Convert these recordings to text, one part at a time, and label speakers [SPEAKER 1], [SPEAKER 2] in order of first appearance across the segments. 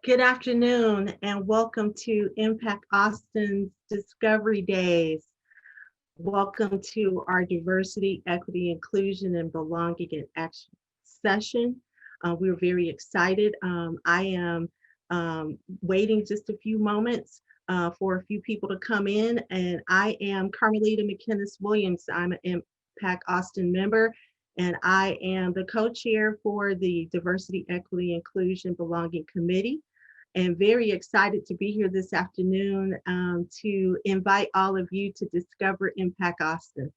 [SPEAKER 1] Good afternoon and welcome to Impact Austin's Discovery Days. Welcome to our Diversity, Equity, Inclusion, and Belonging in Action session. We're very excited. I am waiting just a few moments for a few people to come in, and I am Carmaleta McKinnis-Williams. I'm an Impact Austin member, and I am the co-chair for the Diversity, Equity, Inclusion, Belonging Committee. And very excited to be here this afternoon to invite all of you to discover Impact Austin.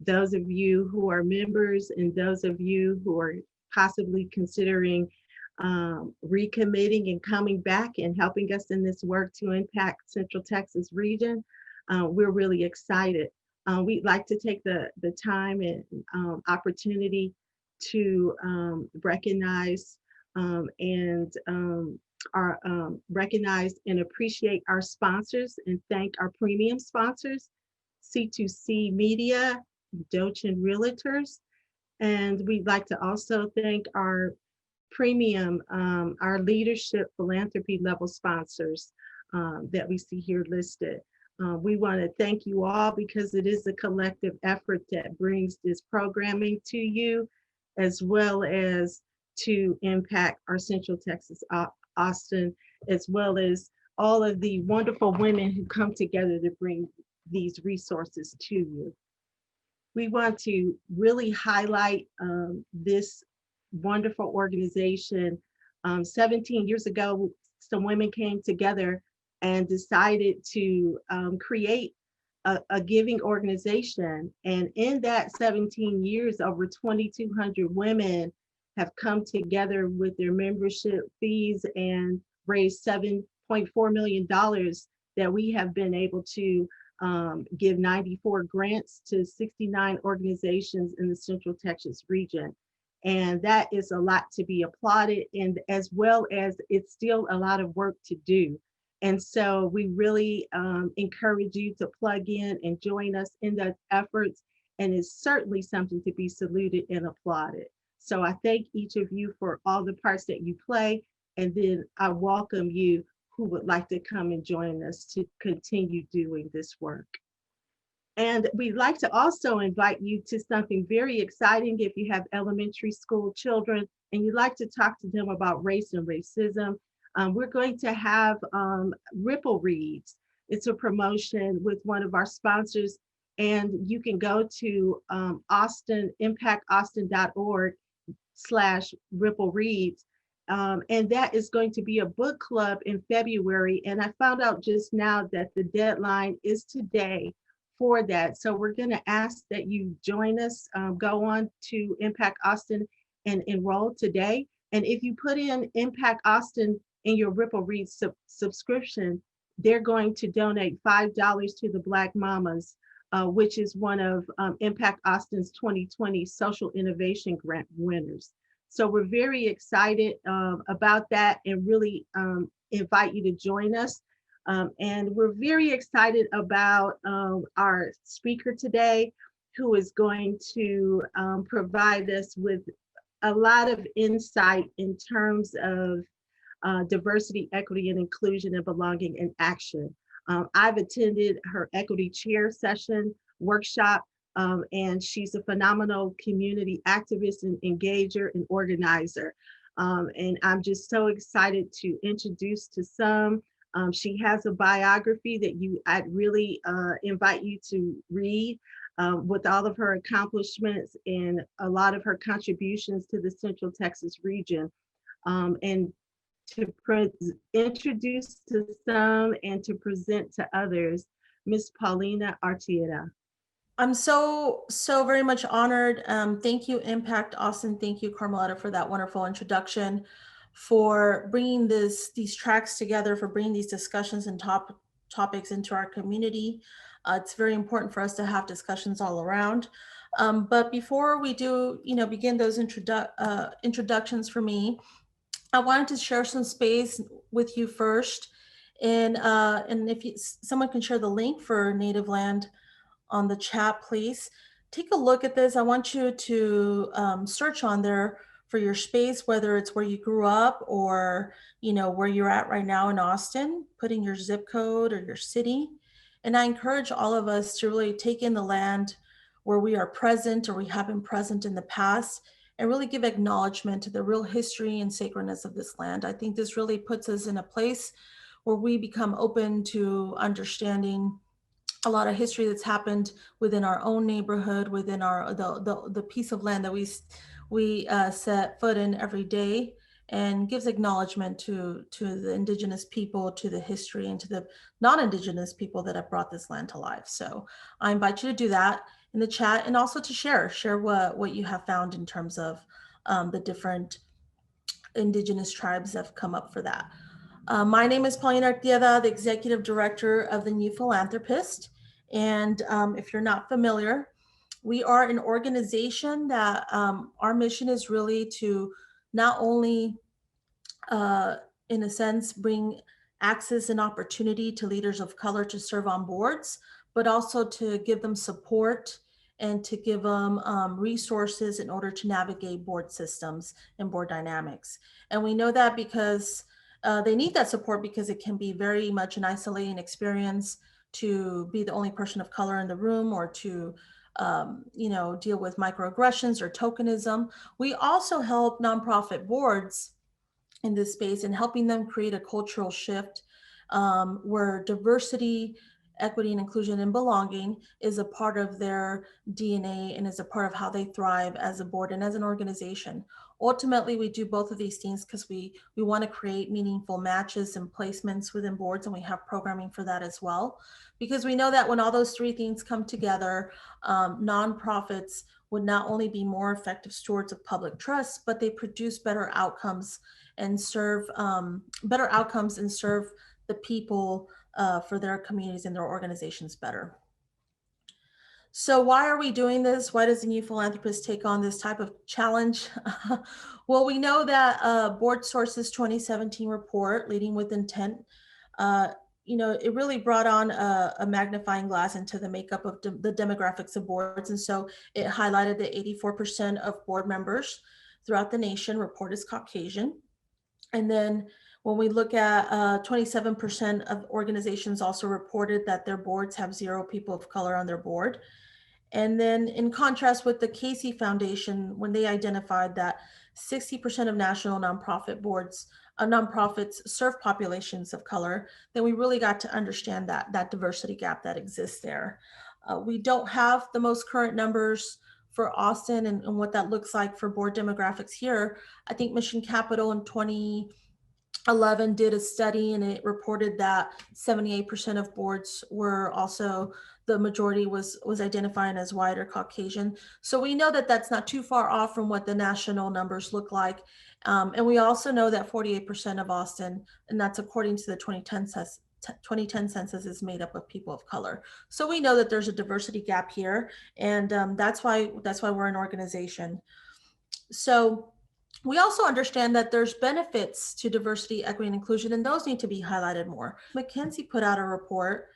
[SPEAKER 1] Those of you who are members and those of you who are possibly considering recommitting and coming back and helping us in this work to impact Central Texas region, we're really excited. We'd like to take the time and opportunity to recognize recognize and appreciate our sponsors and thank our premium sponsors, C2C Media, Dochin Realtors, and we'd like to also thank our premium, our leadership philanthropy level sponsors that we see here listed. We want to thank you all because it is a collective effort that brings this programming to you, as well as to impact our Central Texas Austin, as well as all of the wonderful women who come together to bring these resources to you. We want to really highlight this wonderful organization. 17 years ago, some women came together and decided to create a giving organization. And in that 17 years, over 2,200 women have come together with their membership fees and raised $7.4 million that we have been able to give 94 grants to 69 organizations in the Central Texas region. And that is a lot to be applauded, and as well as it's still a lot of work to do. And so we really encourage you to plug in and join us in those efforts, and it's certainly something to be saluted and applauded. So I thank each of you for all the parts that you play, and then I welcome you who would like to come and join us to continue doing this work. And we'd like to also invite you to something very exciting if you have elementary school children and you'd like to talk to them about race and racism. We're going to have Ripple Reads. It's a promotion with one of our sponsors, and you can go to impactaustin.org/Ripple Reads. And that is going to be a book club in February. And I found out just now that the deadline is today for that. So we're going to ask that you join us, go on to Impact Austin and enroll today. And if you put in Impact Austin in your Ripple Reads subscription, they're going to donate $5 to the Black Mamas, which is one of Impact Austin's 2020 Social Innovation Grant winners. So we're very excited about that and really invite you to join us. And we're very excited about our speaker today, who is going to provide us with a lot of insight in terms of diversity, equity, and inclusion and belonging in action. I've attended her equity chair session workshop, and she's a phenomenal community activist and engager and organizer. And I'm just so excited to introduce to some. She has a biography that I'd really invite you to read with all of her accomplishments and a lot of her contributions to the Central Texas region. And to introduce to some and to present to others, Miss Paulina Artieda.
[SPEAKER 2] I'm so very much honored. Thank you, Impact Austin. Thank you, Carmaleta, for that wonderful introduction, for bringing these tracks together, for bringing these discussions and topics into our community. It's very important for us to have discussions all around. But before we do, begin those introductions for me, I wanted to share some space with you first, and if someone can share the link for Native Land on the chat, please. Take a look at this. I want you to search on there for your space, whether it's where you grew up or, you know, where you're at right now in Austin, putting your zip code or your city. And I encourage all of us to really take in the land where we are present or we have been present in the past and really give acknowledgement to the real history and sacredness of this land. I think this really puts us in a place where we become open to understanding a lot of history that's happened within our own neighborhood, within our the piece of land that we set foot in every day, and gives acknowledgement to the indigenous people, to the history, and to the non-indigenous people that have brought this land to life. So I invite you to do that in the chat, and also to share what you have found in terms of the different indigenous tribes that have come up for that. My name is Paulina Artieda, the Executive Director of the New Philanthropist. And if you're not familiar, we are an organization that our mission is really to not only, in a sense, bring access and opportunity to leaders of color to serve on boards, but also to give them support and to give them resources in order to navigate board systems and board dynamics. And we know that because they need that support, because it can be very much an isolating experience to be the only person of color in the room, or to you know, deal with microaggressions or tokenism. We also help nonprofit boards in this space and helping them create a cultural shift where diversity, equity, and inclusion and belonging is a part of their DNA and is a part of how they thrive as a board and as an organization. Ultimately, we do both of these things because we want to create meaningful matches and placements within boards, and we have programming for that as well. Because we know that when all those three things come together, nonprofits would not only be more effective stewards of public trust, but they produce better outcomes and serve the people for their communities and their organizations better. So why are we doing this? Why does the New Philanthropist take on this type of challenge? Well, we know that Board Source's 2017 report, Leading with Intent, you know, it really brought on a magnifying glass into the makeup of the demographics of boards. And so it highlighted that 84% of board members throughout the nation report as Caucasian. And then when we look at 27% of organizations also reported that their boards have 0 people of color on their board. And then in contrast with the Casey Foundation, when they identified that 60% of national nonprofit boards, nonprofits serve populations of color, then we really got to understand that diversity gap that exists there. We don't have the most current numbers for Austin and what that looks like for board demographics here. I think Mission Capital in 2011 did a study, and it reported that 78% of boards were also, the majority was identifying as white or Caucasian. So we know that that's not too far off from what the national numbers look like. And we also know that 48% of Austin, and that's according to the 2010 census, is made up of people of color. So we know that there's a diversity gap here, and that's why we're an organization. So we also understand that there's benefits to diversity, equity, and inclusion, and those need to be highlighted more. McKinsey put out a report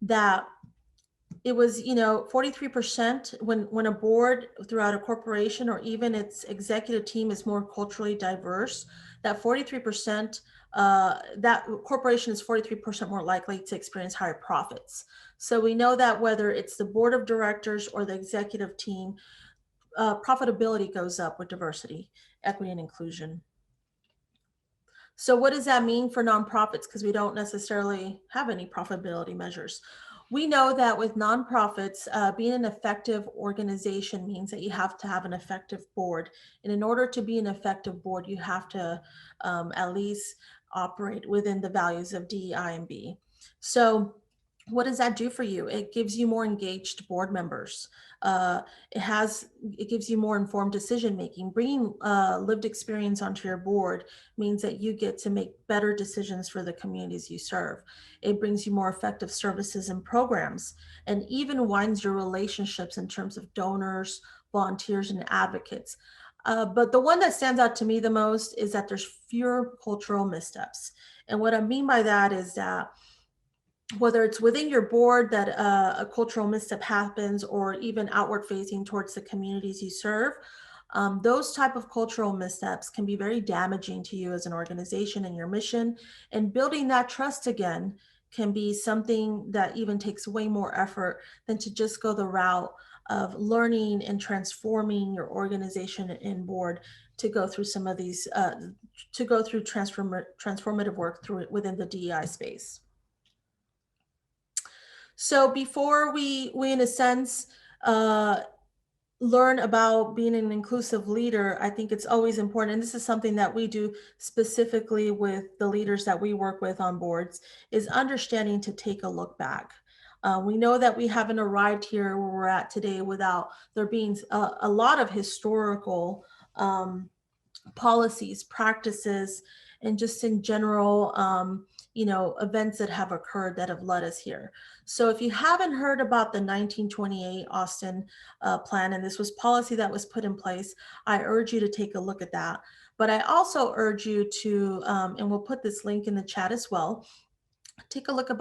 [SPEAKER 2] that it was, 43% when a board throughout a corporation or even its executive team is more culturally diverse, that 43%, that corporation is 43% more likely to experience higher profits. So we know that whether it's the board of directors or the executive team, profitability goes up with diversity, equity, and inclusion. So what does that mean for nonprofits? Because we don't necessarily have any profitability measures. We know that with nonprofits, being an effective organization means that you have to have an effective board. And in order to be an effective board, you have to at least operate within the values of DEIB. So what does that do for you? It gives you more engaged board members. It gives you more informed decision making. Bringing lived experience onto your board means that you get to make better decisions for the communities you serve. It brings you more effective services and programs, and even widens your relationships in terms of donors, volunteers, and advocates. But the one that stands out to me the most is that there's fewer cultural missteps. And what I mean by that is that whether it's within your board that a cultural misstep happens, or even outward facing towards the communities you serve, Those type of cultural missteps can be very damaging to you as an organization and your mission. And building that trust again can be something that even takes way more effort than to just go the route of learning and transforming your organization and board to go through some of these, to go through transformative work through it within the DEI space. So before we in a sense, learn about being an inclusive leader, I think it's always important, and this is something that we do specifically with the leaders that we work with on boards, is understanding to take a look back. We know that we haven't arrived here where we're at today without there being a lot of historical policies, practices, and just in general, events that have occurred that have led us here. So if you haven't heard about the 1928 Austin plan, and this was policy that was put in place, I urge you to take a look at that. But I also urge you to, and we'll put this link in the chat as well, take a look at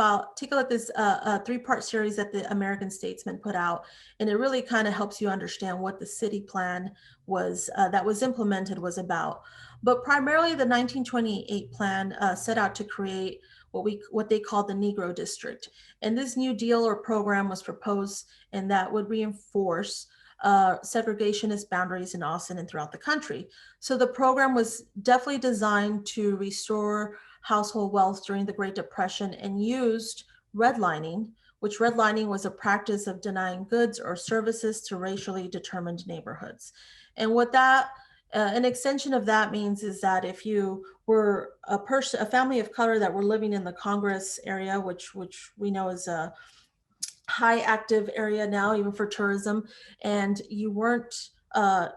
[SPEAKER 2] this 3-part series that the American Statesman put out, and it really kind of helps you understand what the city plan was that was implemented was about. But primarily the 1928 plan set out to create what they called the Negro District. And this new deal or program was proposed, and that would reinforce segregationist boundaries in Austin and throughout the country. So the program was definitely designed to restore household wealth during the Great Depression and used redlining, which redlining was a practice of denying goods or services to racially determined neighborhoods. And what that an extension of that means is that if you were a family of color that were living in the Congress area, which we know is a high active area now, even for tourism, and you weren't,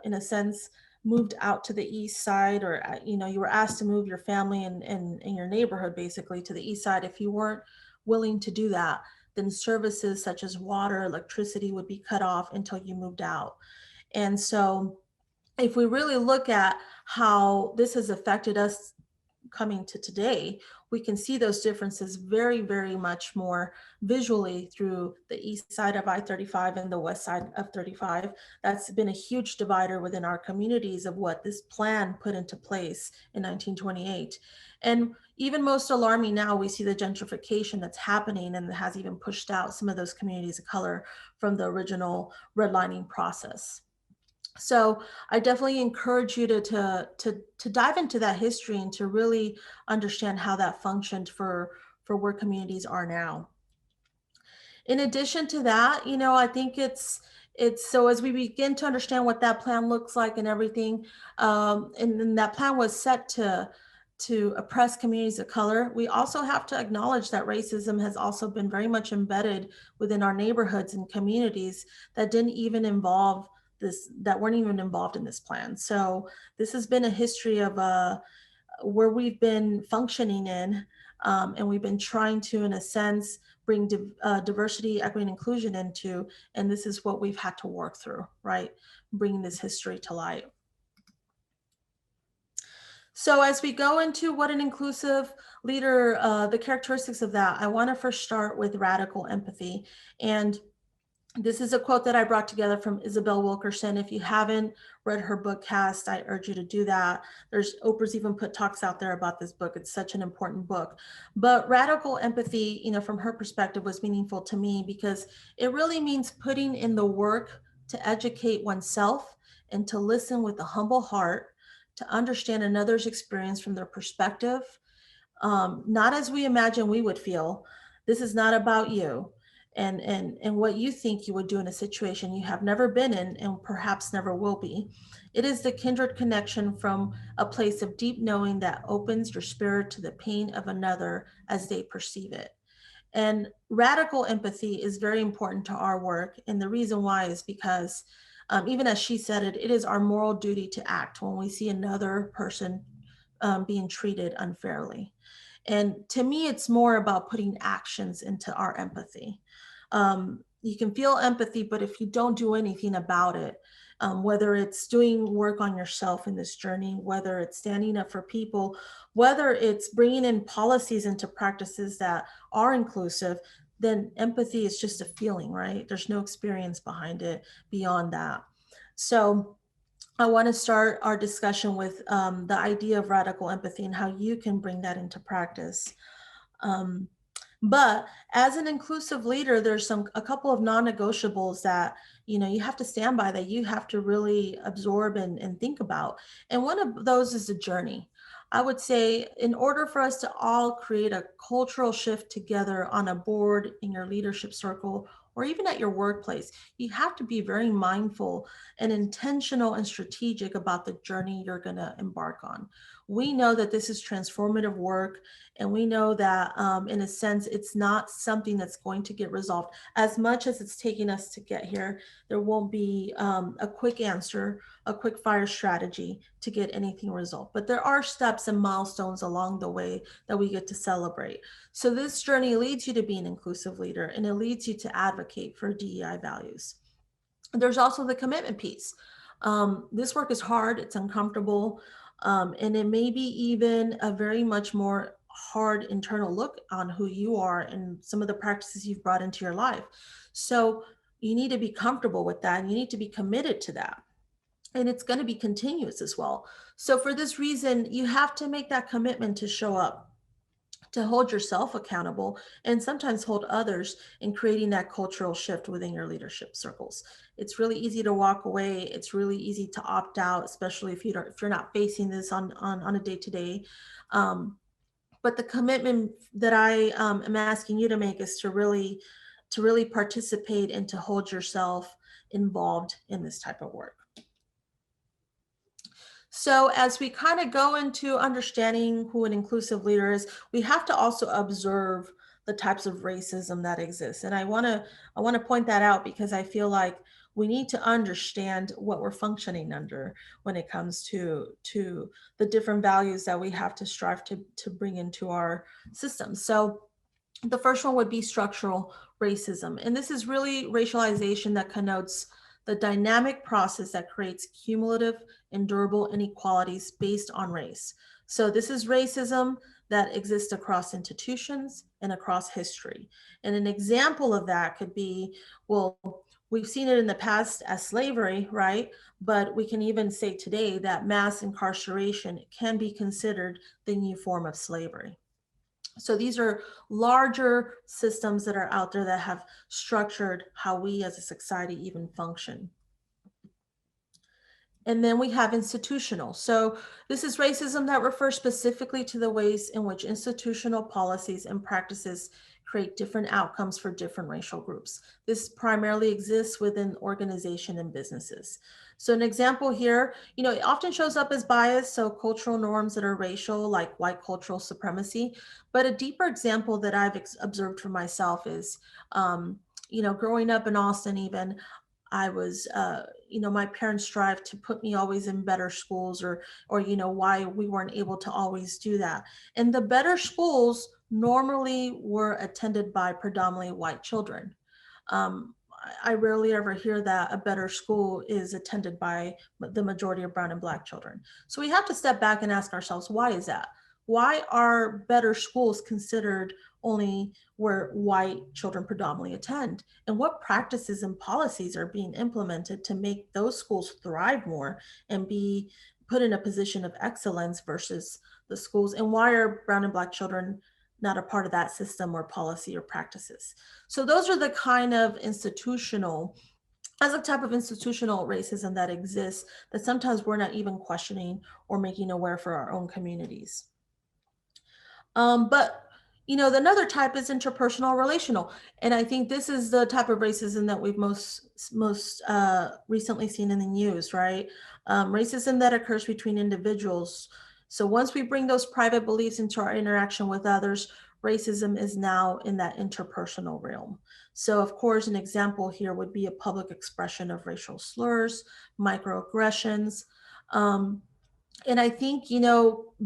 [SPEAKER 2] in a sense, moved out to the east side, or you were asked to move your family and your neighborhood basically to the east side. If you weren't willing to do that, then services such as water, electricity would be cut off until you moved out. And so if we really look at how this has affected us coming to today, we can see those differences very, very much more visually through the east side of I-35 and the west side of 35. That's been a huge divider within our communities of what this plan put into place in 1928. And even most alarming now, we see the gentrification that's happening and has even pushed out some of those communities of color from the original redlining process. So I definitely encourage you to dive into that history and to really understand how that functioned for where communities are now. In addition to that, I think it's so as we begin to understand what that plan looks like and everything, and then that plan was set to oppress communities of color, we also have to acknowledge that racism has also been very much embedded within our neighborhoods and communities that didn't even involve that weren't even involved in this plan. So this has been a history of where we've been functioning in, and we've been trying to, in a sense, bring diversity, equity, and inclusion into, and this is what we've had to work through, right? Bringing this history to light. So as we go into what an inclusive leader, the characteristics of that, I want to first start with radical empathy. And this is a quote that I brought together from Isabel Wilkerson. If you haven't read her book Cast, I urge you to do that. Oprah's even put talks out there about this book. It's such an important book. But radical empathy, from her perspective, was meaningful to me because it really means putting in the work to educate oneself and to listen with a humble heart, to understand another's experience from their perspective, not as we imagine we would feel. This is not about you and what you think you would do in a situation you have never been in and perhaps never will be. It is the kindred connection from a place of deep knowing that opens your spirit to the pain of another as they perceive it. And radical empathy is very important to our work. And the reason why is because even as she said it, it is our moral duty to act when we see another person being treated unfairly. And to me, it's more about putting actions into our empathy. You can feel empathy, but if you don't do anything about it, whether it's doing work on yourself in this journey, whether it's standing up for people, whether it's bringing in policies into practices that are inclusive, then empathy is just a feeling, right? There's no experience behind it beyond that. So I want to start our discussion with the idea of radical empathy and how you can bring that into practice. Um, but as an inclusive leader, there's a couple of non-negotiables that you have to stand by, that you have to really absorb and think about. And one of those is the journey. I would say, in order for us to all create a cultural shift together on a board, in your leadership circle, or even at your workplace, you have to be very mindful and intentional and strategic about the journey you're going to embark on. We know that this is transformative work. And we know that, in a sense, it's not something that's going to get resolved. As much as it's taking us to get here, there won't be a quick answer, a quick fire strategy to get anything resolved. But there are steps and milestones along the way that we get to celebrate. So this journey leads you to be an inclusive leader, and it leads you to advocate for DEI values. There's also the commitment piece. This work is hard, it's uncomfortable, and it may be even a very much more hard internal look on who you are and some of the practices you've brought into your life. So you need to be comfortable with that, and you need to be committed to that. And it's going to be continuous as well. So for this reason, you have to make that commitment to show up, to hold yourself accountable, and sometimes hold others in creating that cultural shift within your leadership circles. It's really easy to walk away. It's really easy to opt out, especially if you're not facing this on a day-to-day. But the commitment that I am asking you to make is to really participate and to hold yourself involved in this type of work. So as we kind of go into understanding who an inclusive leader is, we have to also observe the types of racism that exists. And I want to point that out, because I feel like we need to understand what we're functioning under when it comes to the different values that we have to strive to bring into our system. So the first one would be structural racism. And this is really racialization that connotes the dynamic process that creates cumulative and durable inequalities based on race. So this is racism that exists across institutions and across history. And an example of that could be, well, we've seen it in the past as slavery, right? But we can even say today that mass incarceration can be considered the new form of slavery. So these are larger systems that are out there that have structured how we as a society even function. And then we have institutional. So this is racism that refers specifically to the ways in which institutional policies and practices create different outcomes for different racial groups. This primarily exists within organization and businesses. So an example here, it often shows up as bias, so cultural norms that are racial, like white cultural supremacy. But a deeper example that I've observed for myself is, growing up in Austin, even, I was, my parents strive to put me always in better schools, or why we weren't able to always do that. And the better schools normally were attended by predominantly white children. I rarely ever hear that a better school is attended by the majority of brown and black children. So we have to step back and ask ourselves, why is that? Why are better schools considered only where white children predominantly attend? And what practices and policies are being implemented to make those schools thrive more and be put in a position of excellence versus the schools? And why are brown and black children not a part of that system or policy or practices? So those are the kind of as a type of institutional racism that exists, that sometimes we're not even questioning or making aware for our own communities. But another type is interpersonal relational. And I think this is the type of racism that we've most recently seen in the news, right? Racism that occurs between individuals. So once we bring those private beliefs into our interaction with others, racism is now in that interpersonal realm. So of course, an example here would be a public expression of racial slurs, microaggressions. And I think,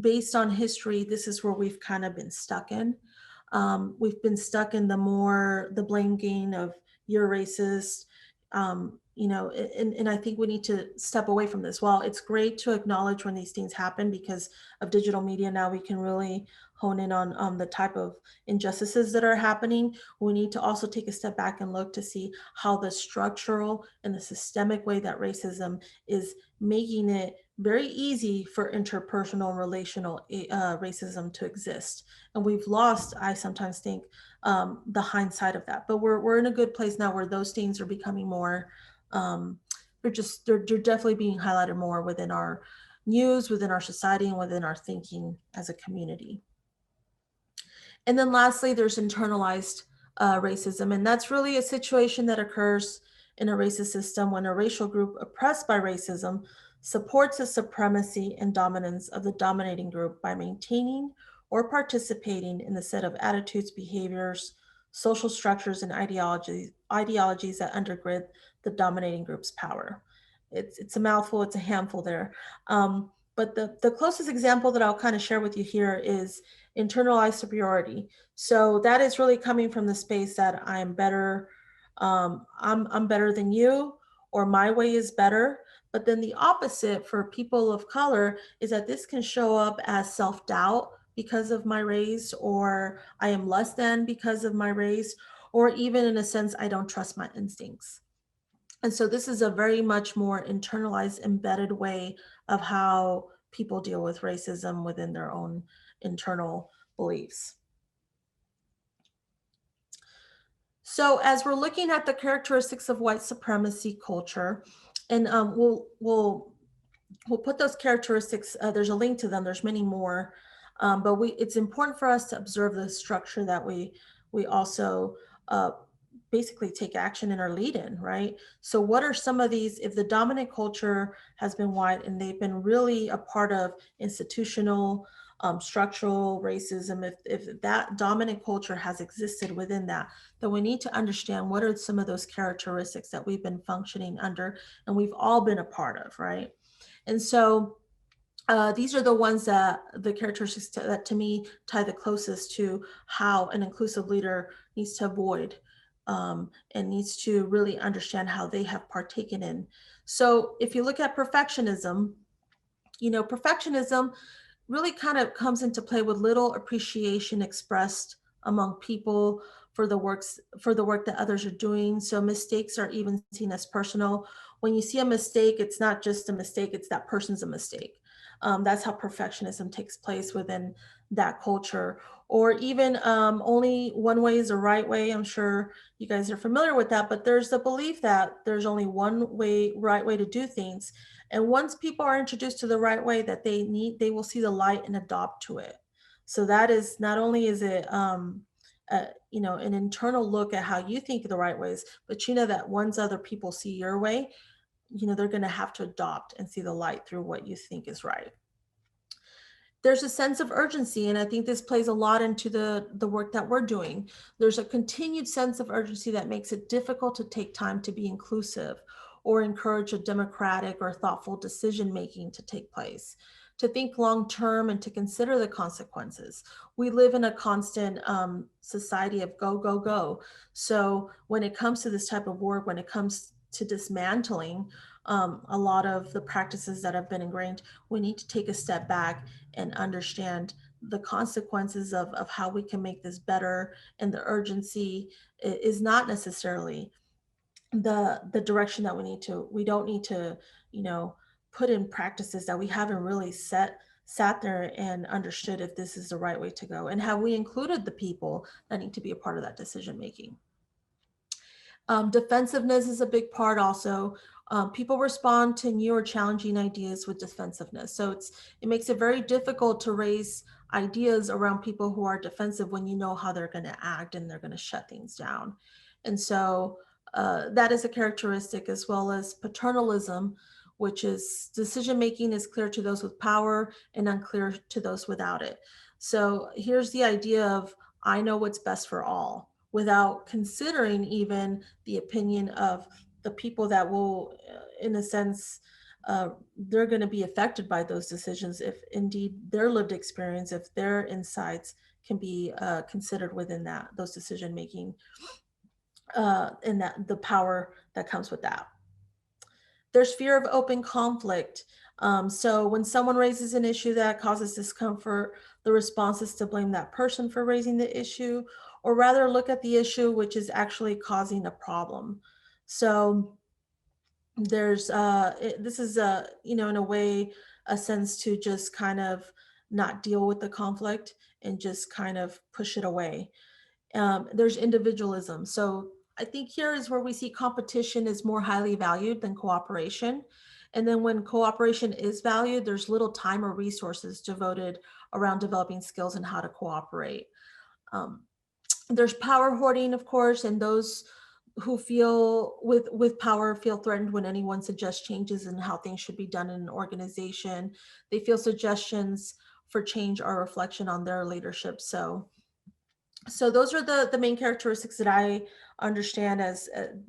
[SPEAKER 2] based on history, this is where we've kind of been stuck in. We've been stuck in the blame game of you're racist, You know, and I think we need to step away from this. While it's great to acknowledge when these things happen, because of digital media, now we can really hone in on the type of injustices that are happening. We need to also take a step back and look to see how the structural and the systemic way that racism is making it very easy for interpersonal and relational racism to exist. And we've lost, I sometimes think, the hindsight of that. But we're in a good place now where those things are becoming more, they're definitely being highlighted more within our news, within our society, and within our thinking as a community. And then lastly, there's internalized racism. And that's really a situation that occurs in a racist system when a racial group oppressed by racism supports the supremacy and dominance of the dominating group by maintaining or participating in the set of attitudes, behaviors, social structures, and ideologies that undergird the dominating group's power. It's a mouthful, it's a handful there. But the closest example that I'll kind of share with you here is internalized superiority. So that is really coming from the space that I'm better, I'm better than you, or my way is better. But then the opposite for people of color is that this can show up as self-doubt because of my race, or I am less than because of my race, or even in a sense, I don't trust my instincts. And so this is a very much more internalized, embedded way of how people deal with racism within their own internal beliefs. So as we're looking at the characteristics of white supremacy culture, and we'll put those characteristics, there's a link to them, there's many more, but it's important for us to observe the structure that we also basically take action in our lead in, right? So what are some of these, if the dominant culture has been white and they've been really a part of institutional, structural racism, if that dominant culture has existed within that, then we need to understand what are some of those characteristics that we've been functioning under and we've all been a part of, right? And so these are the ones that the characteristics that to me tie the closest to how an inclusive leader needs to avoid and needs to really understand how they have partaken in. So if you look at perfectionism, you know, perfectionism really kind of comes into play with little appreciation expressed among people for the work that others are doing. So mistakes are even seen as personal. When you see a mistake, it's not just a mistake, it's that person's a mistake. That's how perfectionism takes place within that culture. Or even only one way is the right way. I'm sure you guys are familiar with that, but there's the belief that there's only one way, right way to do things. And once people are introduced to the right way that they will see the light and adopt to it. So that is, not only is it, you know, an internal look at how you think the right ways, but you know that once other people see your way, you know, they're going to have to adopt and see the light through what you think is right. There's a sense of urgency, and I think this plays a lot into the work that we're doing. There's a continued sense of urgency that makes it difficult to take time to be inclusive or encourage a democratic or thoughtful decision making to take place, to think long term and to consider the consequences. We live in a constant society of go, go, go. So when it comes to this type of work, when it comes to dismantling a lot of the practices that have been ingrained, we need to take a step back and understand the consequences of how we can make this better. And the urgency is not necessarily the direction that we don't need to, you know, put in practices that we haven't really sat there and understood if this is the right way to go. And have we included the people that need to be a part of that decision making? Defensiveness is a big part also. People respond to new or challenging ideas with defensiveness. So it makes it very difficult to raise ideas around people who are defensive when you know how they're going to act and they're going to shut things down. And so that is a characteristic, as well as paternalism, which is decision making is clear to those with power and unclear to those without it. So here's the idea of I know what's best for all, without considering even the opinion of the people that will, in a sense, they're going to be affected by those decisions if indeed their lived experience, if their insights can be considered within those decision making. and that the power that comes with that. There's fear of open conflict. So when someone raises an issue that causes discomfort, the response is to blame that person for raising the issue, or rather look at the issue which is actually causing a problem. So this is in a way a sense to just kind of not deal with the conflict and just kind of push it away. There's individualism. So I think here is where we see competition is more highly valued than cooperation. And then when cooperation is valued, there's little time or resources devoted around developing skills and how to cooperate. Um, there's power hoarding, of course, and those who feel with power feel threatened when anyone suggests changes in how things should be done in an organization. They feel suggestions for change are a reflection on their leadership. So those are the main characteristics that I understand as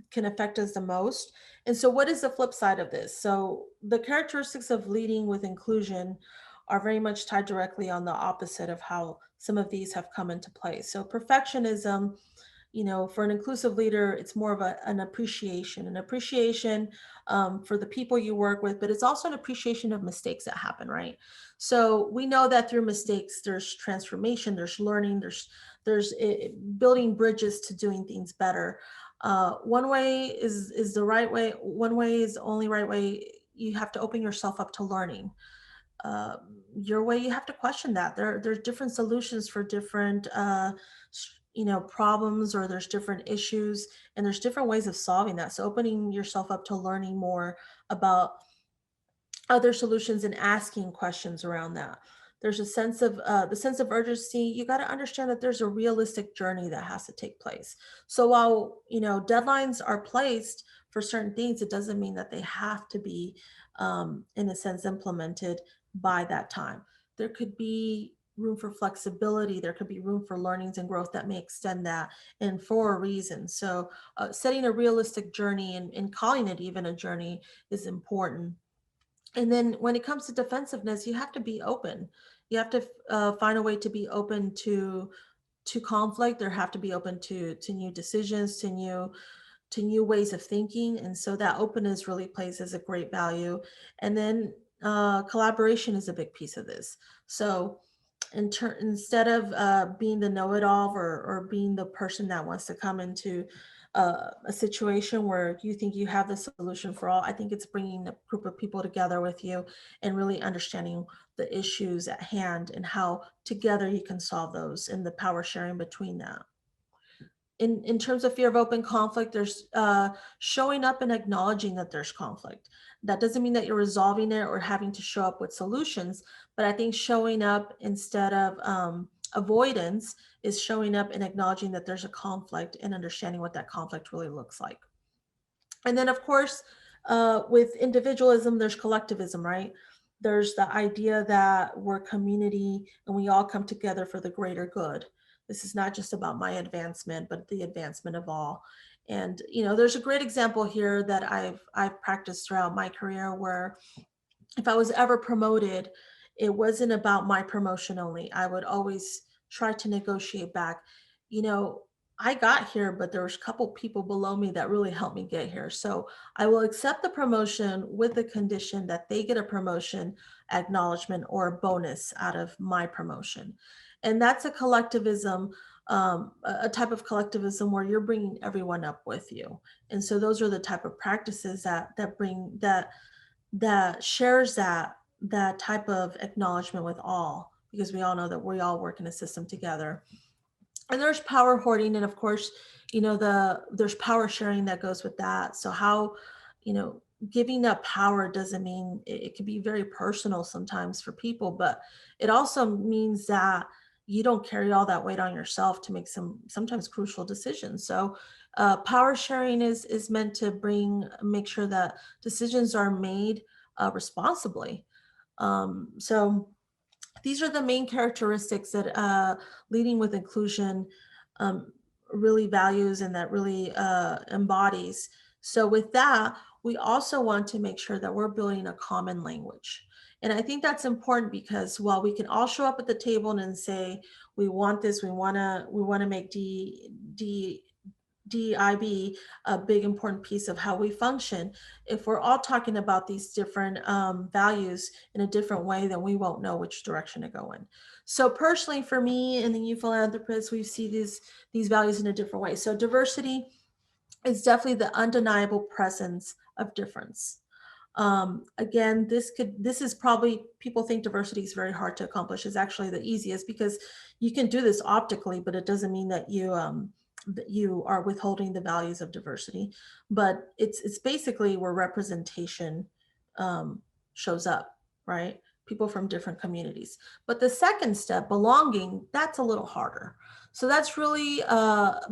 [SPEAKER 2] can affect us the most. And so what is the flip side of this? So the characteristics of leading with inclusion are very much tied directly on the opposite of how some of these have come into play. So perfectionism, for an inclusive leader, it's more of an appreciation for the people you work with, but it's also an appreciation of mistakes that happen, right? So we know that through mistakes, there's transformation, there's learning, there's building bridges to doing things better. One way is the right way. One way is the only right way. You have to open yourself up to learning. uh, your way, you have to question that there's different solutions for different problems, or there's different issues, and there's different ways of solving that. So opening yourself up to learning more about other solutions and asking questions around that. There's a sense of the sense of urgency. You got to understand that there's a realistic journey that has to take place. So while deadlines are placed for certain things, it doesn't mean that they have to be in a sense implemented by that time. There could be room for flexibility, there could be room for learnings and growth that may extend that, and for a reason. So setting a realistic journey and calling it even a journey is important. And then when it comes to defensiveness, you have to be open. You have to find a way to be open to conflict, or have to be open to new decisions, to new ways of thinking. And so that openness really plays as a great value. And then collaboration is a big piece of this. So instead of being the know-it-all, or being the person that wants to come into a situation where you think you have the solution for all, I think it's bringing a group of people together with you and really understanding the issues at hand and how together you can solve those, and the power sharing between that. In terms of fear of open conflict, there's showing up and acknowledging that there's conflict. That doesn't mean that you're resolving it or having to show up with solutions, but I think showing up instead of avoidance is showing up and acknowledging that there's a conflict and understanding what that conflict really looks like. And then, of course, with individualism, there's collectivism, right? There's the idea that we're community and we all come together for the greater good. This is not just about my advancement, but the advancement of all. And there's a great example here that I've practiced throughout my career, where if I was ever promoted, it wasn't about my promotion only. I would always try to negotiate back. You know, I got here, but there was a couple people below me that really helped me get here. So I will accept the promotion with the condition that they get a promotion acknowledgement or a bonus out of my promotion. And that's a collectivism, a type of collectivism where you're bringing everyone up with you. And so those are the type of practices that shares that type of acknowledgement with all, because we all know that we all work in a system together. And there's power hoarding, and of course, there's power sharing that goes with that. So how, giving up power doesn't mean it can be very personal sometimes for people, but it also means that you don't carry all that weight on yourself to make sometimes crucial decisions. So power sharing is meant to make sure that decisions are made responsibly. So these are the main characteristics that leading with inclusion really values and that really embodies. So with that, we also want to make sure that we're building a common language. And I think that's important, because while we can all show up at the table and say, we want this, we want to make DEIB, a big important piece of how we function. If we're all talking about these different values in a different way, then we won't know which direction to go in. So personally, for me and the New Philanthropists, we see these values in a different way. So diversity is definitely the undeniable presence of difference. Again, this is probably, people think diversity is very hard to accomplish. It's actually the easiest, because you can do this optically, but it doesn't mean that you are withholding the values of diversity. But it's basically where representation shows up, right? People from different communities. But the second step, belonging, that's a little harder. So that's really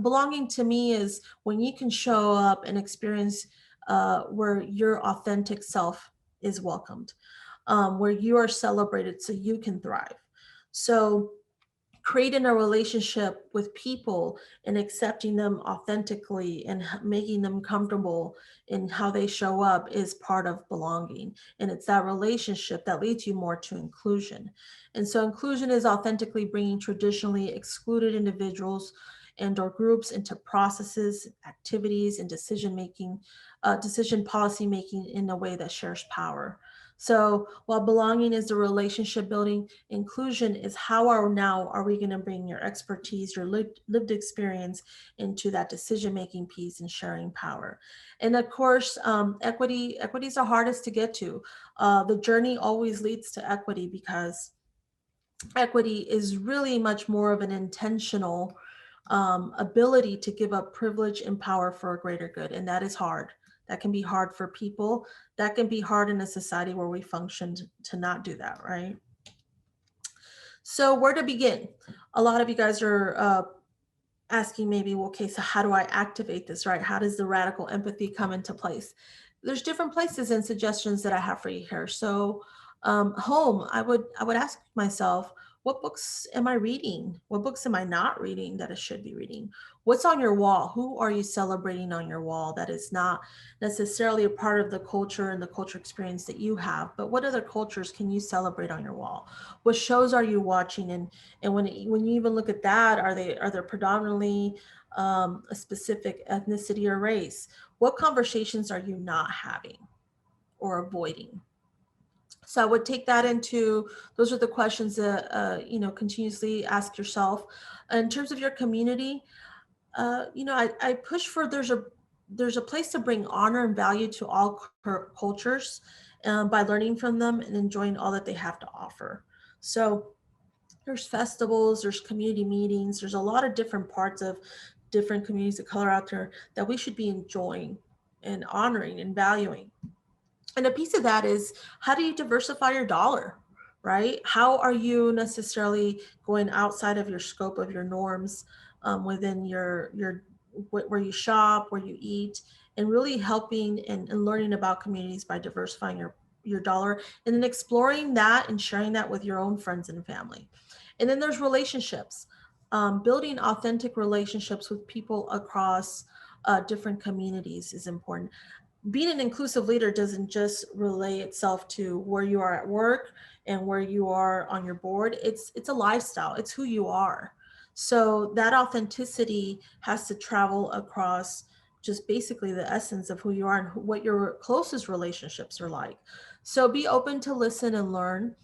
[SPEAKER 2] belonging to me is when you can show up and experience where your authentic self is welcomed, where you are celebrated so you can thrive. So creating a relationship with people and accepting them authentically and making them comfortable in how they show up is part of belonging. And it's that relationship that leads you more to inclusion. And so inclusion is authentically bringing traditionally excluded individuals and or groups into processes, activities, and decision policy making in a way that shares power. So while belonging is the relationship building, inclusion is how are we going to bring your expertise, your lived experience into that decision making piece and sharing power. And of course, equity is the hardest to get to. The journey always leads to equity, because equity is really much more of an intentional ability to give up privilege and power for a greater good. And that is hard. That can be hard for people. That can be hard in a society where we function to not do that, right? So where to begin? A lot of you guys are asking maybe, well, okay, so how do I activate this, right? How does the radical empathy come into place? There's different places and suggestions that I have for you here. So home, I would ask myself, what books am I reading? What books am I not reading that I should be reading? What's on your wall? Who are you celebrating on your wall that is not necessarily a part of the culture and the culture experience that you have, but what other cultures can you celebrate on your wall? What shows are you watching? And when you even look at that, are they predominantly a specific ethnicity or race? What conversations are you not having or avoiding? So I would take that into, those are the questions that, continuously ask yourself. In terms of your community, I push for, there's a place to bring honor and value to all cultures by learning from them and enjoying all that they have to offer. So there's festivals, there's community meetings, there's a lot of different parts of different communities of color out there that we should be enjoying and honoring and valuing. And a piece of that is, how do you diversify your dollar, right? How are you necessarily going outside of your scope of your norms within your where you shop, where you eat, and really helping and learning about communities by diversifying your dollar, and then exploring that and sharing that with your own friends and family. And then there's relationships, building authentic relationships with people across different communities is important. Being an inclusive leader doesn't just relay itself to where you are at work and where you are on your board. It's a lifestyle. It's who you are. So that authenticity has to travel across just basically the essence of who you are and what your closest relationships are like. So be open to listen and learn.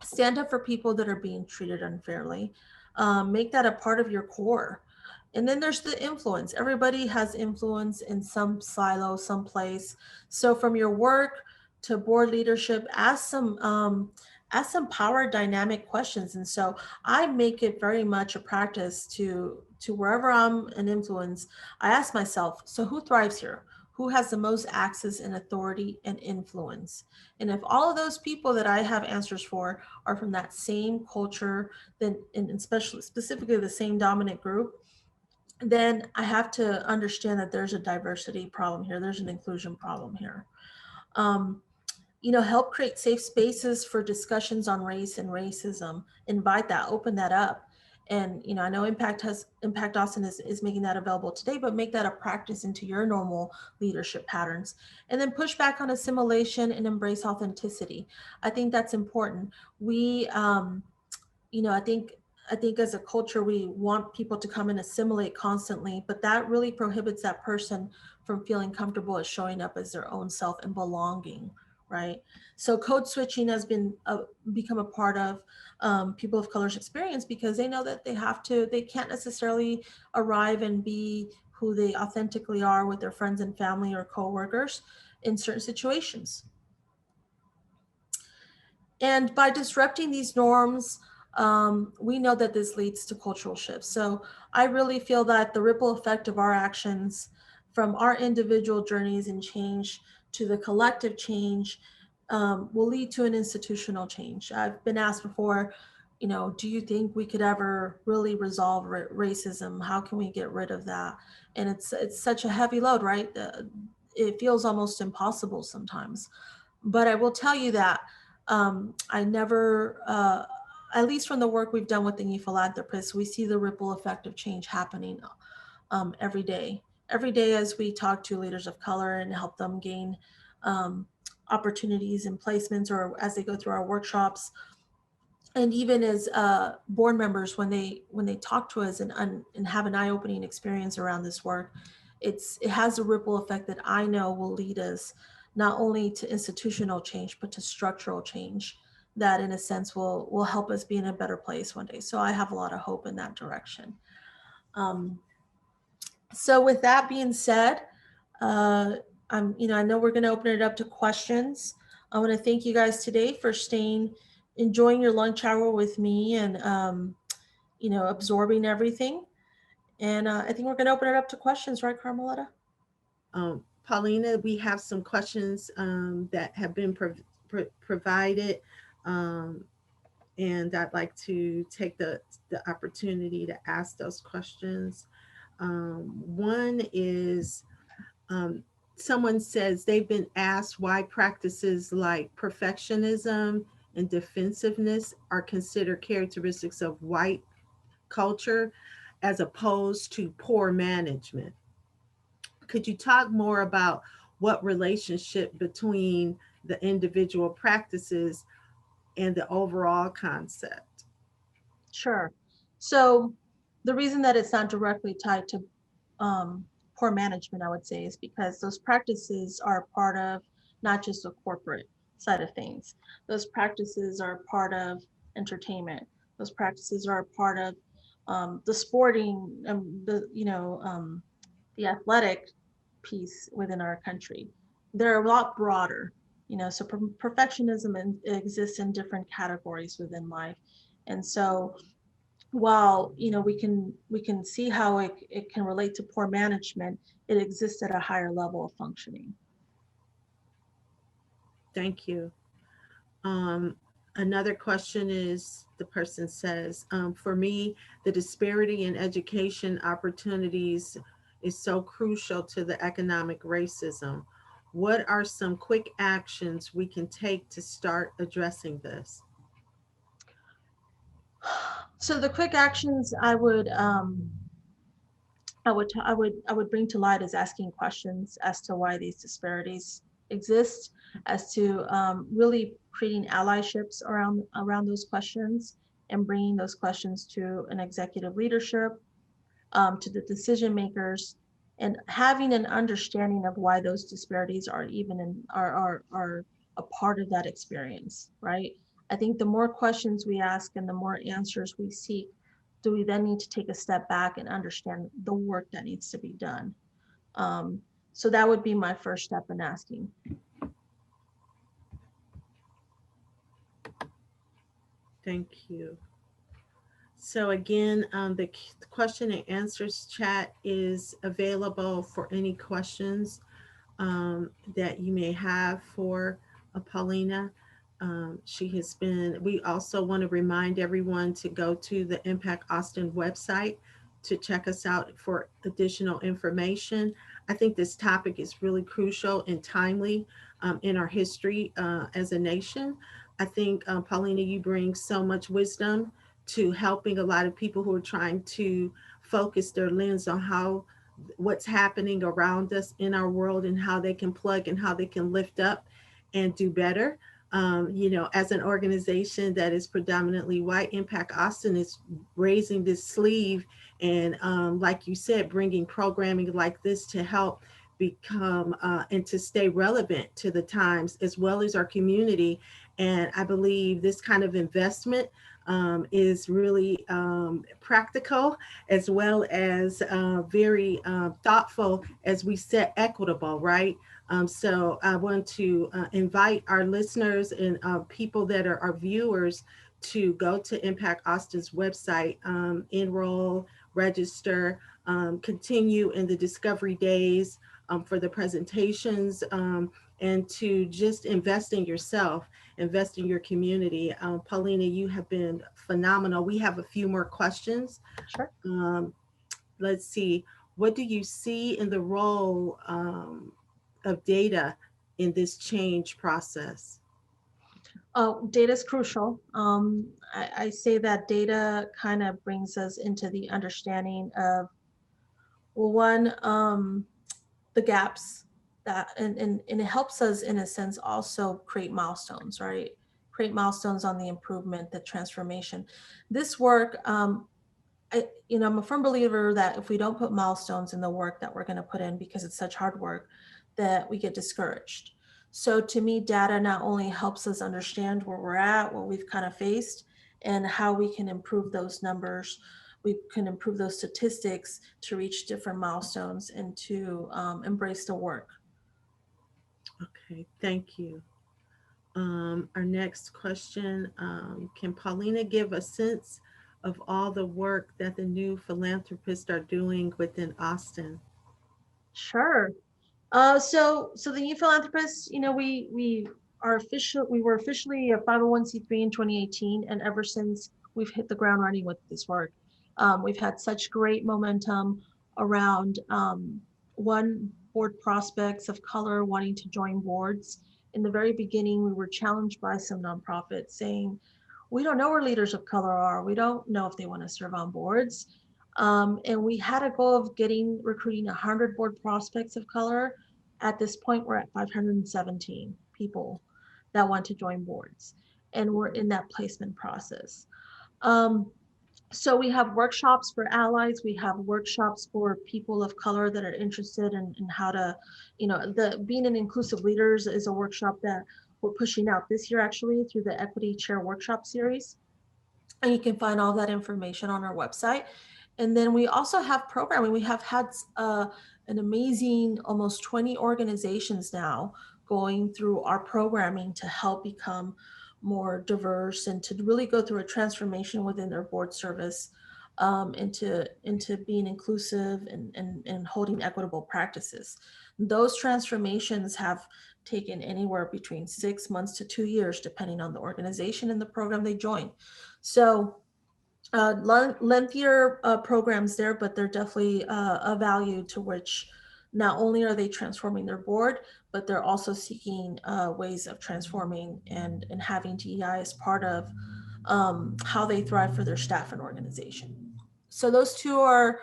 [SPEAKER 2] Stand up for people that are being treated unfairly. Make that a part of your core. And then there's the influence. Everybody has influence in some silo, some place. So from your work to board leadership, ask some power dynamic questions. And so I make it very much a practice to wherever I'm an influence, I ask myself, so who thrives here? Who has the most access and authority and influence? And if all of those people that I have answers for are from that same culture, then, and especially specifically the same dominant group, then I have to understand that there's a diversity problem here. There's an inclusion problem here. Help create safe spaces for discussions on race and racism. Invite that, open that up. And, I know Impact Austin is making that available today, but make that a practice into your normal leadership patterns. And then push back on assimilation and embrace authenticity. I think that's important. I think I think as a culture, we want people to come and assimilate constantly, but that really prohibits that person from feeling comfortable as showing up as their own self and belonging, right? So code switching has been become a part of people of color's experience, because they know that they can't necessarily arrive and be who they authentically are with their friends and family or coworkers in certain situations. And by disrupting these norms, we know that this leads to cultural shifts. So I really feel that the ripple effect of our actions, from our individual journeys and change to the collective change, will lead to an institutional change. I've been asked before, do you think we could ever really resolve racism? How can we get rid of that? And it's such a heavy load, right? It feels almost impossible sometimes. But I will tell you that I never, at least from the work we've done with the Philanthropists, we see the ripple effect of change happening every day. Every day as we talk to leaders of color and help them gain opportunities and placements, or as they go through our workshops, and even as board members, when they talk to us and have an eye-opening experience around this work, it has a ripple effect that I know will lead us not only to institutional change, but to structural change that in a sense will help us be in a better place one day. So I have a lot of hope in that direction. So with that being said, I know we're going to open it up to questions. I want to thank you guys today for enjoying your lunch hour with me and, absorbing everything. And I think we're going to open it up to questions, right, Carmaleta?
[SPEAKER 1] Paulina, we have some questions that have been provided. And I'd like to take the opportunity to ask those questions. One is, someone says they've been asked why practices like perfectionism and defensiveness are considered characteristics of white culture as opposed to poor management. Could you talk more about what relationship between the individual practices and the overall concept?
[SPEAKER 2] Sure. So the reason that it's not directly tied to poor management, I would say, is because those practices are part of not just the corporate side of things. Those practices are part of entertainment. Those practices are part of the sporting, the athletic piece within our country. They're a lot broader, so perfectionism exists in different categories within life. And so while we can see how it can relate to poor management, it exists at a higher level of functioning.
[SPEAKER 1] Thank you. Another question is, the person says, for me, the disparity in education opportunities is so crucial to the economic racism. What are some quick actions we can take to start addressing this?
[SPEAKER 2] So the quick actions I would bring to light is asking questions as to why these disparities exist, as to really creating allyships around those questions, and bringing those questions to an executive leadership, to the decision makers, and having an understanding of why those disparities are are a part of that experience, right? I think the more questions we ask and the more answers we seek, do we then need to take a step back and understand the work that needs to be done. So that would be my first step in asking.
[SPEAKER 1] Thank you. So again, the question and answers chat is available for any questions that you may have for Paulina. She has been, we also want to remind everyone to go to the Impact Austin website to check us out for additional information. I think this topic is really crucial and timely in our history as a nation. I think, Paulina, you bring so much wisdom to helping a lot of people who are trying to focus their lens on what's happening around us in our world and how they can plug and how they can lift up and do better. As an organization that is predominantly white, Impact Austin is raising this sleeve and, like you said, bringing programming like this to help become and to stay relevant to the times as well as our community. And I believe this kind of investment is really practical as well as very thoughtful as we set equitable, right? So I want to invite our listeners and people that are our viewers to go to Impact Austin's website, enroll, register, continue in the discovery days for the presentations, and to just invest in yourself, invest in your community. Paulina, you have been phenomenal. We have a few more questions.
[SPEAKER 2] Sure.
[SPEAKER 1] Let's see. What do you see in the role of data in this change process?
[SPEAKER 2] Data is crucial. I say that data kind of brings us into the understanding of, well, one, the gaps that, and it helps us in a sense also create milestones, right? Create milestones on the improvement, the transformation. This work, I'm a firm believer that if we don't put milestones in the work that we're going to put in, because it's such hard work, that we get discouraged. So to me, data not only helps us understand where we're at, what we've kind of faced, and how we can improve those numbers, we can improve those statistics to reach different milestones and to embrace the work.
[SPEAKER 1] Okay, thank you. Our next question, can Paulina give a sense of all the work that the new philanthropists are doing within Austin?
[SPEAKER 2] Sure. So the new philanthropists, we were officially a 501c3 in 2018, and ever since we've hit the ground running with this work. We've had such great momentum around one, board prospects of color wanting to join boards. In the very beginning, we were challenged by some nonprofits saying, we don't know where leaders of color are. We don't know if they want to serve on boards. And we had a goal of recruiting 100 board prospects of color. At this point, we're at 517 people that want to join boards, and we're in that placement process. So we have workshops for allies. We have workshops for people of color that are interested in how to, being an inclusive leaders is a workshop that we're pushing out this year, actually, through the Equity Chair Workshop Series. And you can find all that information on our website. And then we also have programming. We have had an amazing almost 20 organizations now going through our programming to help become more diverse and to really go through a transformation within their board service, into being inclusive and holding equitable practices. Those transformations have taken anywhere between 6 months to 2 years, depending on the organization and the program they join. So lengthier programs there, but they're definitely a value to which not only are they transforming their board, but they're also seeking ways of transforming and having DEI as part of how they thrive for their staff and organization. So those two are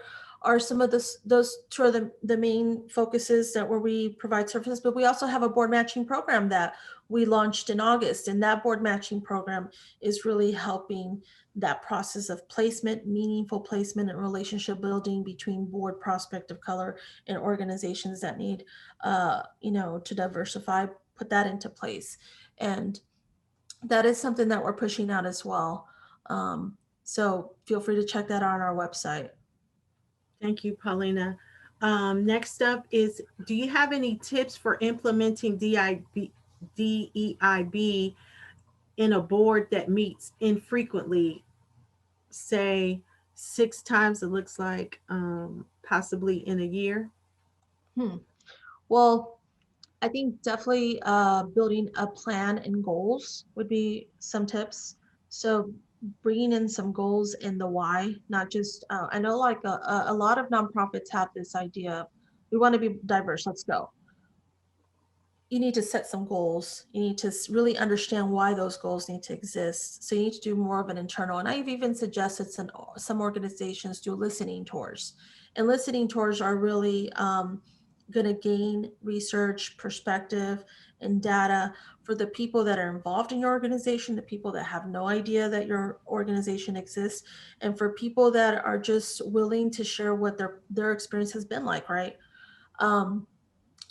[SPEAKER 2] some of those two are the main focuses where we provide services, but we also have a board matching program that we launched in August, and that board matching program is really helping that process of placement, meaningful placement and relationship building between board prospect of color and organizations that need, to diversify, put that into place. And that is something that we're pushing out as well. So feel free to check that out on our website.
[SPEAKER 1] Thank you, Paulina. Next up is, do you have any tips for implementing DEIB in a board that meets infrequently, say 6 times, it looks like, possibly in a year?
[SPEAKER 2] Well, I think definitely building a plan and goals would be some tips. So bringing in some goals in the why, not just, I know like a lot of nonprofits have this idea, we want to be diverse, let's go. You need to set some goals. You need to really understand why those goals need to exist. So you need to do more of an internal, and I've even suggested some organizations do listening tours. And listening tours are really going to gain research, perspective, and data for the people that are involved in your organization, the people that have no idea that your organization exists, and for people that are just willing to share what their experience has been like, right?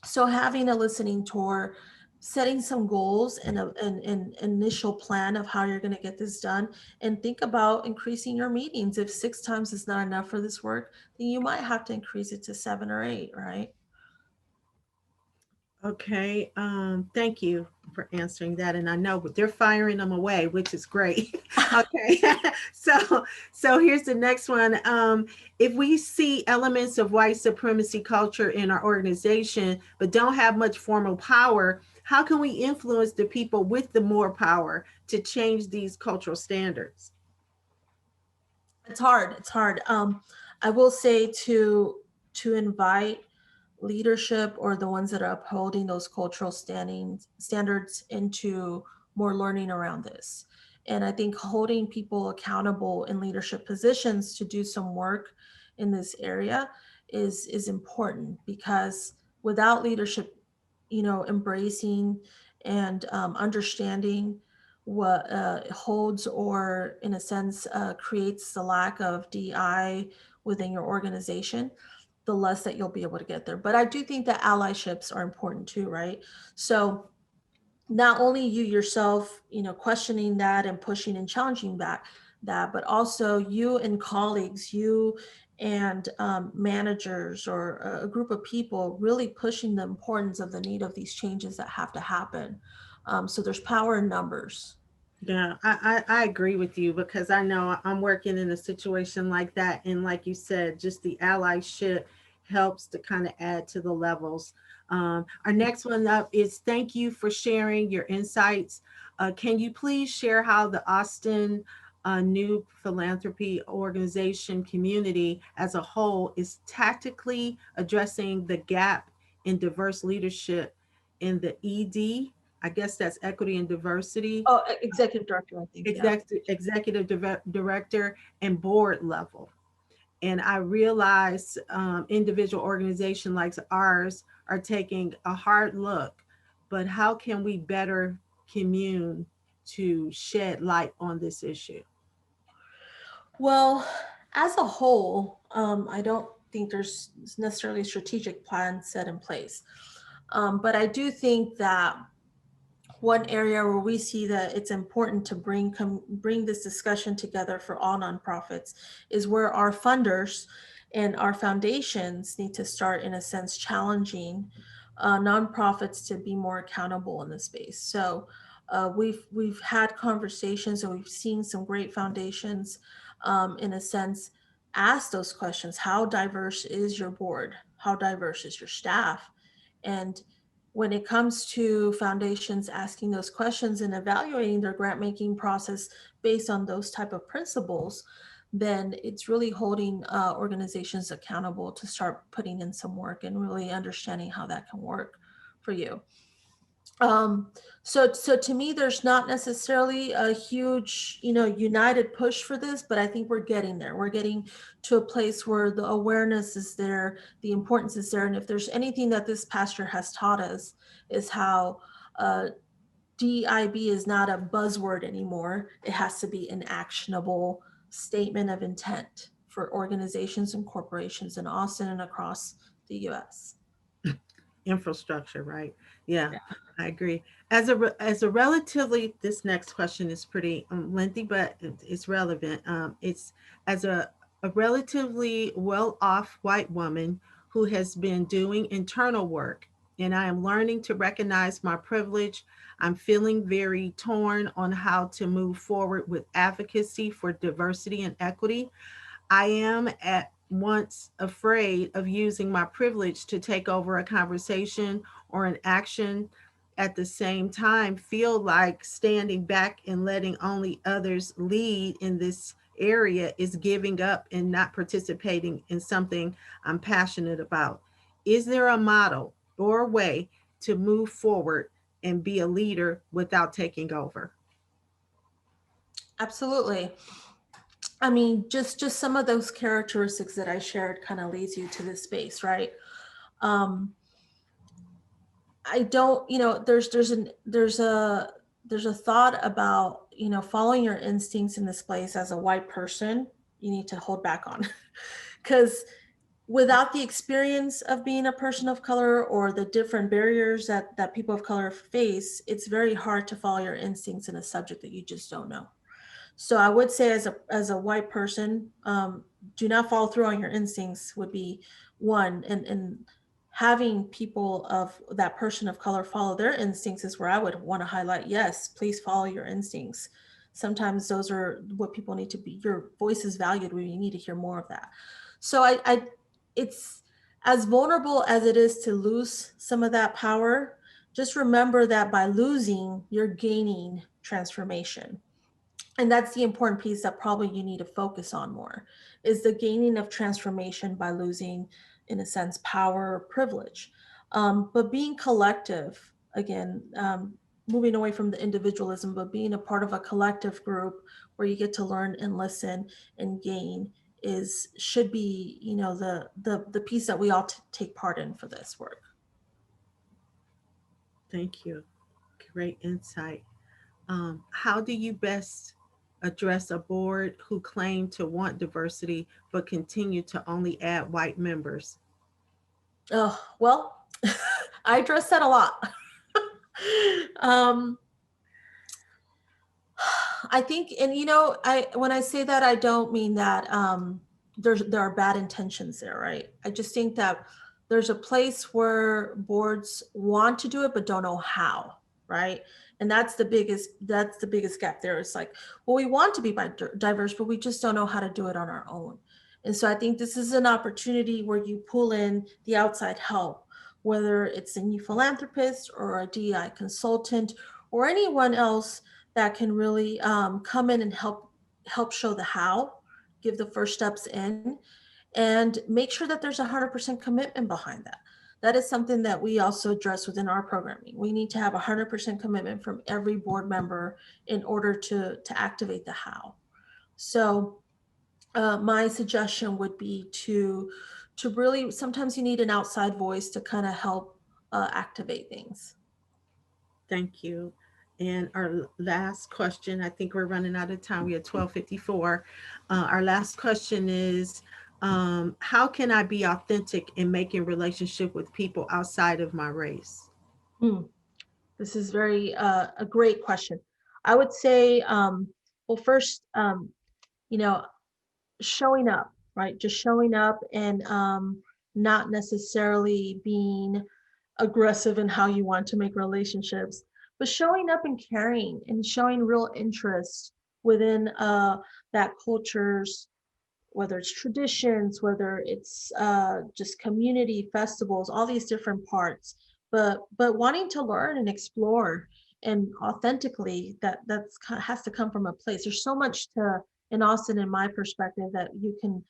[SPEAKER 2] So having a listening tour, setting some goals and an initial plan of how you're going to get this done, and think about increasing your meetings. If 6 times is not enough for this work, then you might have to increase it to 7 or 8, right?
[SPEAKER 1] Okay, thank you for answering that. And I know, but they're firing them away, which is great. Okay, so here's the next one. If we see elements of white supremacy culture in our organization, but don't have much formal power, how can we influence the people with the more power to change these cultural standards?
[SPEAKER 2] It's hard. It's hard. I will say to invite leadership or the ones that are upholding those cultural standards into more learning around this. And I think holding people accountable in leadership positions to do some work in this area is important, because without leadership, embracing and understanding what holds, or in a sense creates the lack of DI within your organization, the less that you'll be able to get there. But I do think that allyships are important too, right? So not only you yourself, questioning that and pushing and challenging that, but also you and colleagues, you and managers, or a group of people really pushing the importance of the need of these changes that have to happen. So there's power in numbers.
[SPEAKER 1] Yeah, I agree with you, because I know I'm working in a situation like that. And like you said, just the allyship helps to kind of add to the levels. Our next one up is, thank you for sharing your insights. Can you please share how the Austin new philanthropy organization community as a whole is tactically addressing the gap in diverse leadership in the ED? I guess that's equity and diversity,
[SPEAKER 2] Oh, executive director, I think. Yeah.
[SPEAKER 1] executive director, and board level. And I realize individual organizations like ours are taking a hard look, but how can we better commune to shed light on this issue?
[SPEAKER 2] Well, as a whole, I don't think there's necessarily a strategic plan set in place. But I do think that one area where we see that it's important to bring this discussion together for all nonprofits is where our funders and our foundations need to start, in a sense, challenging nonprofits to be more accountable in this space. So we've had conversations, and we've seen some great foundations, in a sense, ask those questions. How diverse is your board? How diverse is your staff? And when it comes to foundations asking those questions and evaluating their grant making process based on those type of principles, then it's really holding organizations accountable to start putting in some work and really understanding how that can work for you. So to me, there's not necessarily a huge, united push for this, but I think we're getting there. We're getting to a place where the awareness is there, the importance is there. And if there's anything that this past year has taught us, is how DEIB is not a buzzword anymore. It has to be an actionable statement of intent for organizations and corporations in Austin and across the US.
[SPEAKER 1] Infrastructure, right? Yeah, I agree. As a relatively, this next question is pretty lengthy, but it's relevant. It's as a relatively well-off white woman who has been doing internal work, and I am learning to recognize my privilege. I'm feeling very torn on how to move forward with advocacy for diversity and equity. I am at once afraid of using my privilege to take over a conversation or an action, at the same time feel like standing back and letting only others lead in this area is giving up and not participating in something I'm passionate about. Is there a model or a way to move forward and be a leader without taking over?
[SPEAKER 2] Absolutely. I mean, just some of those characteristics that I shared kind of leads you to this space, right? Um, I don't, there's a thought about, following your instincts in this place as a white person, you need to hold back on. Because without the experience of being a person of color or the different barriers that people of color face, it's very hard to follow your instincts in a subject that you just don't know. So I would say as a white person, do not follow through on your instincts would be one. And having people of that person of color follow their instincts is where I would want to highlight, yes, please follow your instincts. Sometimes those are what people need to be. Your voice is valued. We need to hear more of that. So it's as vulnerable as it is to lose some of that power. Just remember that by losing, you're gaining transformation. And that's the important piece that probably you need to focus on more, is the gaining of transformation by losing, in a sense, power or privilege. But being collective, again, moving away from the individualism, but being a part of a collective group where you get to learn and listen and gain should be, the piece that we all take part in for this work.
[SPEAKER 1] Thank you. Great insight. How do you best address a board who claim to want diversity but continue to only add white members?
[SPEAKER 2] Oh, well, I address that a lot. um, I think, and when I say that, I don't mean that there are bad intentions there, right? I just think that there's a place where boards want to do it but don't know how, right? And that's the biggest gap there. It's like, well, we want to be diverse, but we just don't know how to do it on our own. And so I think this is an opportunity where you pull in the outside help, whether it's a new philanthropist or a DEI consultant or anyone else that can really come in and help show the how, give the first steps in, and make sure that there's 100% commitment behind that. That is something that we also address within our programming. We need to have 100% commitment from every board member in order to activate the how. So my suggestion would be to really, sometimes you need an outside voice to kind of help activate things.
[SPEAKER 1] Thank you. And our last question, I think we're running out of time. We are 12:54. Our last question is, how can I be authentic in making relationship with people outside of my race?
[SPEAKER 2] Hmm. This is very a great question. I would say, well, first, you know, showing up, right? Just showing up and not necessarily being aggressive in how you want to make relationships, but showing up and caring and showing real interest within that culture's, whether it's traditions, whether it's just community festivals, all these different parts, but wanting to learn and explore and authentically, that's has to come from a place. There's so much to in Austin, in my perspective, that you can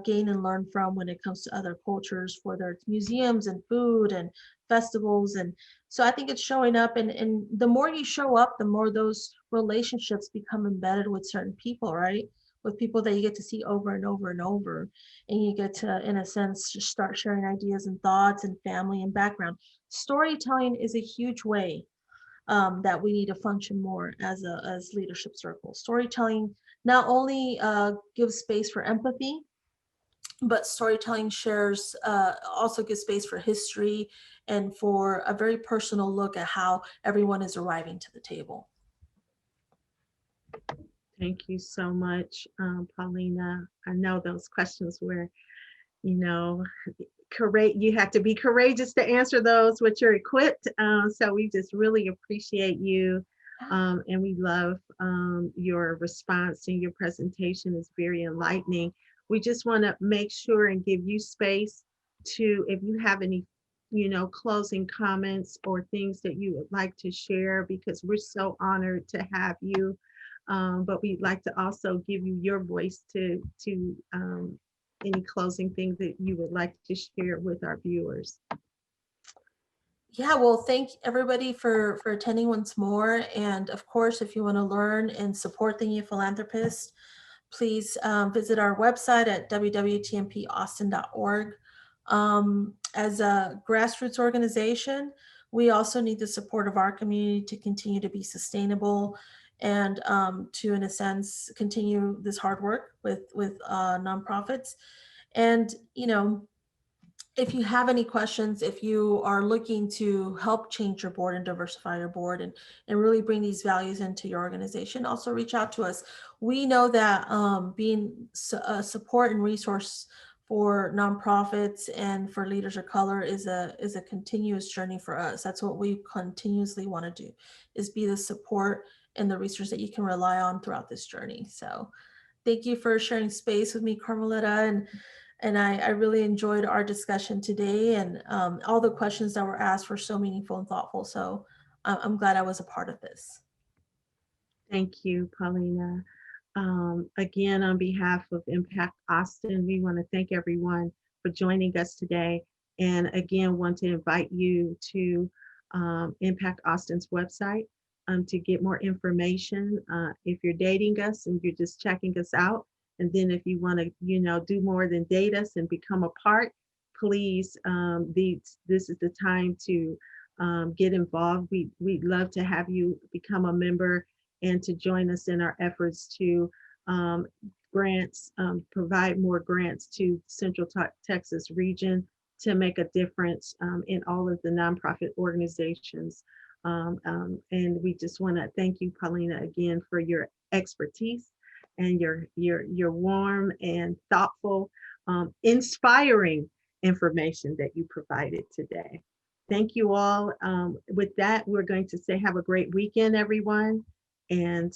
[SPEAKER 2] gain and learn from when it comes to other cultures, whether it's museums and food and festivals. And so I think it's showing up, and the more you show up, the more those relationships become embedded with certain people, right? With people that you get to see over and over and over. And you get to, in a sense, just start sharing ideas and thoughts and family and background. Storytelling is a huge way that we need to function more as leadership circles. Storytelling not only gives space for empathy, but storytelling shares also gives space for history and for a very personal look at how everyone is arriving to the table.
[SPEAKER 1] Thank you so much, Paulina. I know those questions were, you know, you have to be courageous to answer those, but you're equipped. So we just really appreciate you. And we love your response, and your presentation is very enlightening. We just want to make sure and give you space to, if you have any, closing comments or things that you would like to share, because we're so honored to have you. But we'd like to also give you your voice to any closing things that you would like to share with our viewers.
[SPEAKER 2] Yeah, well, thank everybody for attending once more. And of course, if you want to learn and support the New Philanthropist, please visit our website at www.tmpaustin.org. As a grassroots organization, we also need the support of our community to continue to be sustainable and to, in a sense, continue this hard work with nonprofits. And, you know, if you have any questions, if you are looking to help change your board and diversify your board and really bring these values into your organization, also reach out to us. We know that being a support and resource for nonprofits and for leaders of color is a continuous journey for us. That's what we continuously want to do, is be the support and the resource that you can rely on throughout this journey. So thank you for sharing space with me, Carmaleta, and I really enjoyed our discussion today, and all the questions that were asked were so meaningful and thoughtful. So I'm glad I was a part of this.
[SPEAKER 1] Thank you, Paulina. Again, on behalf of Impact Austin, we want to thank everyone for joining us today. And again, want to invite you to Impact Austin's website to get more information. If you're dating us and you're just checking us out, and then if you want to, do more than date us and become a part, please, this is the time to get involved. We'd love to have you become a member and to join us in our efforts to provide more grants to Central Texas region to make a difference in all of the nonprofit organizations. And we just want to thank you, Paulina, again for your expertise and your warm and thoughtful, inspiring information that you provided today. Thank you all. With that, we're going to say have a great weekend, everyone. And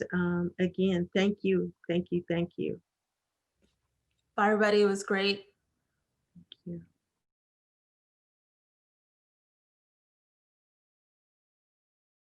[SPEAKER 1] again, thank you, thank you, thank you.
[SPEAKER 2] Bye, everybody. It was great.